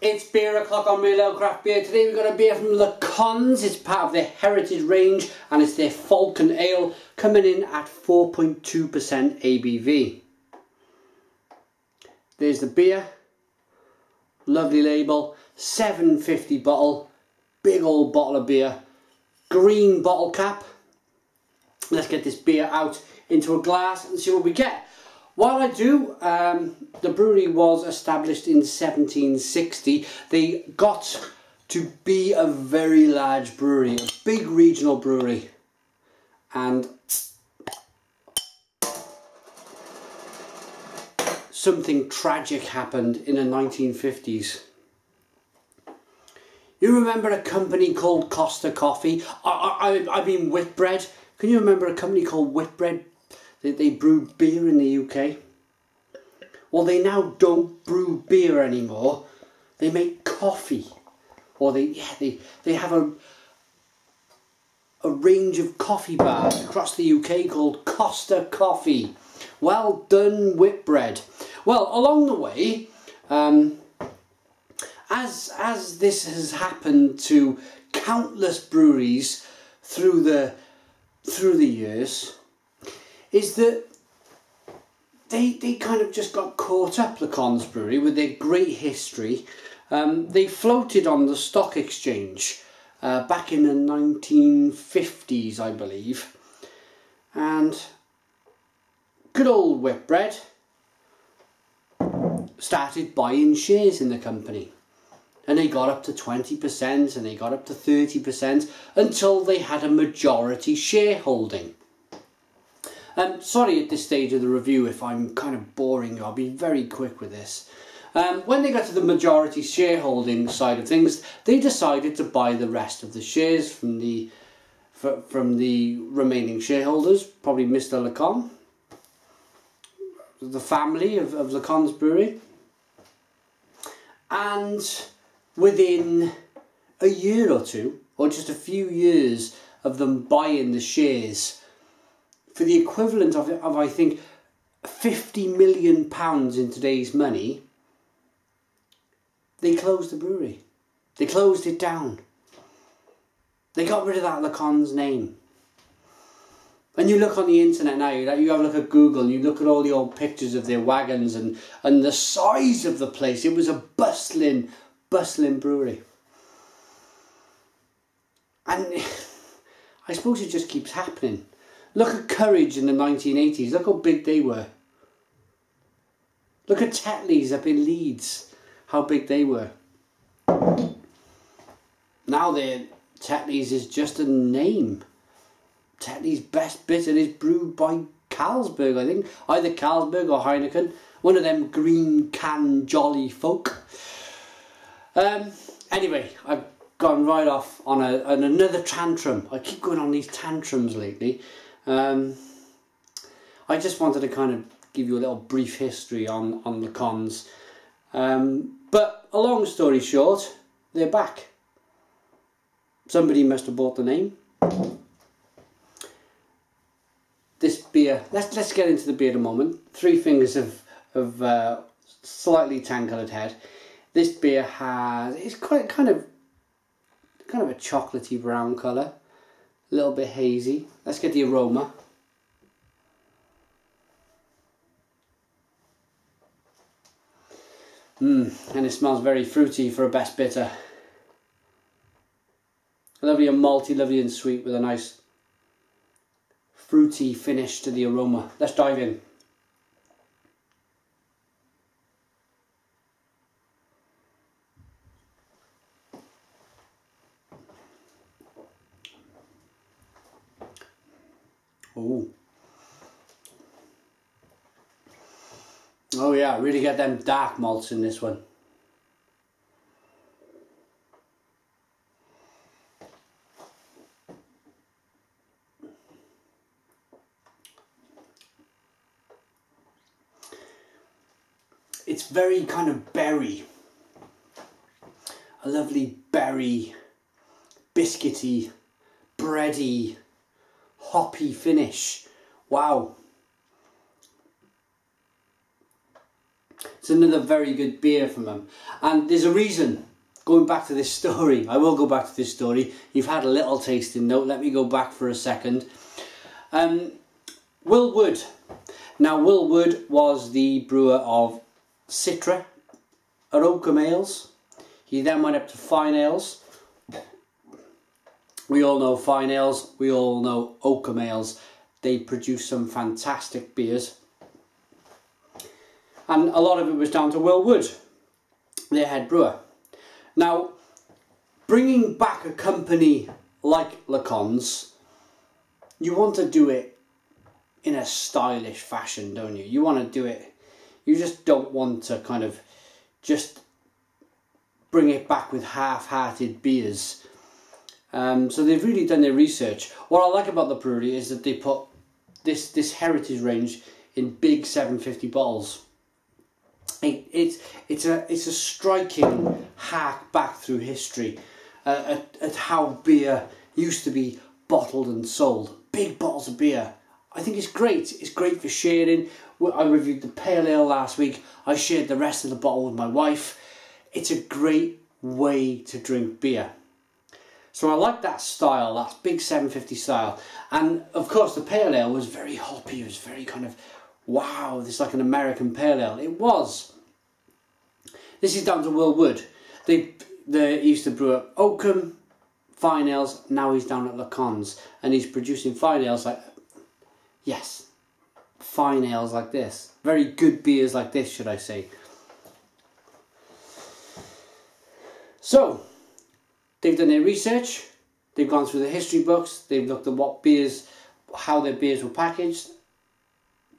It's beer o'clock on Real Ale Craft Beer. Today we've got a beer from Le Cons. It's part of their Heritage range and it's their Falcon Ale, coming in at 4.2% ABV. There's the beer, lovely label, 750 bottle, big old bottle of beer, green bottle cap. Let's get this beer out into a glass and see what we get. While I do, the brewery was established in 1760. They got to be a very large brewery, a big regional brewery. And something tragic happened in the 1950s. You remember a company called Costa Coffee? I mean Whitbread. Can you remember a company called Whitbread? They brewed beer in the UK. Well, they now don't brew beer anymore. They make coffee. Or they have a range of coffee bars across the UK called Costa Coffee. Well done, Whitbread. Well, along the way, as this has happened to countless breweries through the years, is that they kind of just got caught up, Le Cons Brewery, with their great history. They floated on the stock exchange back in the 1950s, I believe. And good old Whitbread started buying shares in the company. And they got up to 20% and they got up to 30% until they had a majority shareholding. Sorry at this stage of the review if I'm kind of boring you, I'll be very quick with this. When they got to the majority shareholding side of things, they decided to buy the rest of the shares from the remaining shareholders, probably Mr. Le Con, the family of Le Cons Brewery. And within a year or two, or just a few years of them buying the shares, for the equivalent of I think £50 million in today's money, they closed the brewery. They closed it down. They got rid of that Le Cons name. And you look on the internet now, you have a look at Google, and you look at all the old pictures of their wagons and the size of the place. It was a bustling brewery. And I suppose it just keeps happening. Look at Courage in the 1980s. Look how big they were. Look at Tetley's up in Leeds. How big they were. Now Tetley's is just a name. Tetley's Best Bitter is brewed by Carlsberg, I think. Either Carlsberg or Heineken. One of them green can jolly folk. Anyway, I've gone right off on another tantrum. I keep going on these tantrums lately. I just wanted to kind of give you a little brief history on Le Cons. But a long story short, they're back. Somebody must have bought the name. This beer, let's get into the beer in a moment. Three fingers of slightly tan-coloured head. This beer it's quite kind of a chocolatey brown colour. A little bit hazy. Let's get the aroma. And it smells very fruity for a Best Bitter. Lovely and malty, lovely and sweet with a nice fruity finish to the aroma. Let's dive in. Oh yeah, really get them dark malts in this one. It's very kind of berry. A lovely berry, biscuity, bready, hoppy finish. Wow. It's another very good beer from them. And there's a reason, going back to this story, I will go back to this story. You've had a little tasting note, let me go back for a second. Will Wood. Now Will Wood was the brewer of Citra at Oakham Ales. He then went up to Fine Ales. We all know Fine Ales, we all know Oakham Ales. They produce some fantastic beers. And a lot of it was down to Will Wood, their head brewer. Now, bringing back a company like Lacon's, you want to do it in a stylish fashion, don't you? You want to do it, you just don't want to kind of just bring it back with half-hearted beers. So they've really done their research. What I like about the brewery is that they put this heritage range in big 750 bottles. It's a striking hack back through history at how beer used to be bottled and sold. Big bottles of beer. I think it's great. It's great for sharing. I reviewed the Pale Ale last week. I shared the rest of the bottle with my wife. It's a great way to drink beer. So I like that style, that big 750 style. And of course the Pale Ale was very hoppy. It was very kind of, wow, this is like an American Pale Ale. It was. This is down to Will Wood. He used to brew at Oakham, Fine Ales, now he's down at Lacon's. And he's producing Fine Ales like, yes, Fine Ales like this. Very good beers like this, should I say. So, they've done their research. They've gone through the history books. They've looked at what beers, how their beers were packaged.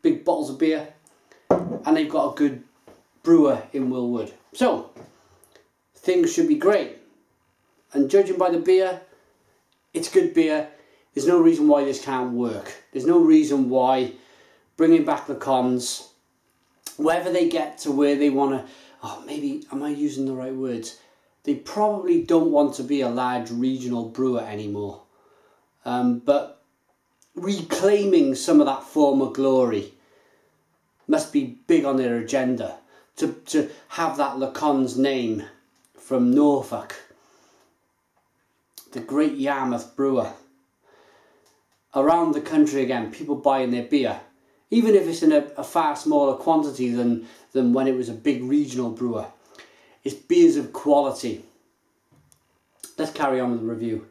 Big bottles of beer. And they've got a good brewer in Will Wood. So, things should be great. And judging by the beer, it's good beer. There's no reason why this can't work. There's no reason why bringing back Lacon's, whether they get to where they want to, oh, maybe, am I using the right words? They probably don't want to be a large regional brewer anymore. But reclaiming some of that former glory must be big on their agenda. To have that Lacon's name from Norfolk, the great Yarmouth brewer, around the country again, people buying their beer, even if it's in a far smaller quantity than when it was a big regional brewer. It's beers of quality. Let's carry on with the review.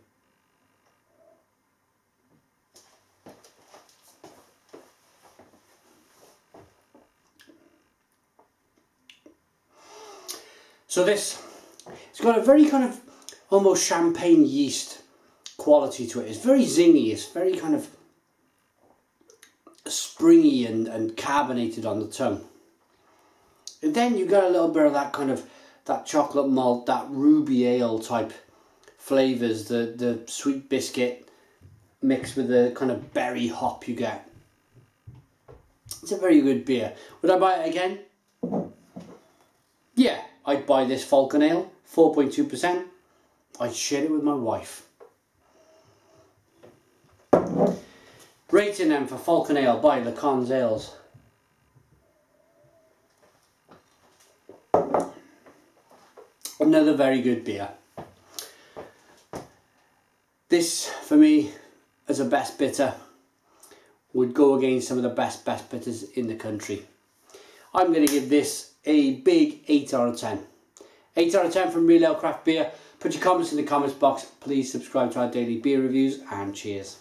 So it's got a very kind of almost champagne yeast quality to it. It's very zingy, it's very kind of springy and carbonated on the tongue. And then you got a little bit of that kind of, that chocolate malt, that ruby ale type flavours, the sweet biscuit mixed with the kind of berry hop you get. It's a very good beer. Would I buy it again? Yeah, I'd buy this Falcon Ale, 4.2%. I'd share it with my wife. Rating them for Falcon Ale by Lacon's Ales. Another very good beer. This, for me, as a best bitter, would go against some of the best bitters in the country. I'm going to give this a big 8 out of 10. 8 out of 10 from Real Ale Craft Beer. Put your comments in the comments box. Please subscribe to our daily beer reviews, and cheers.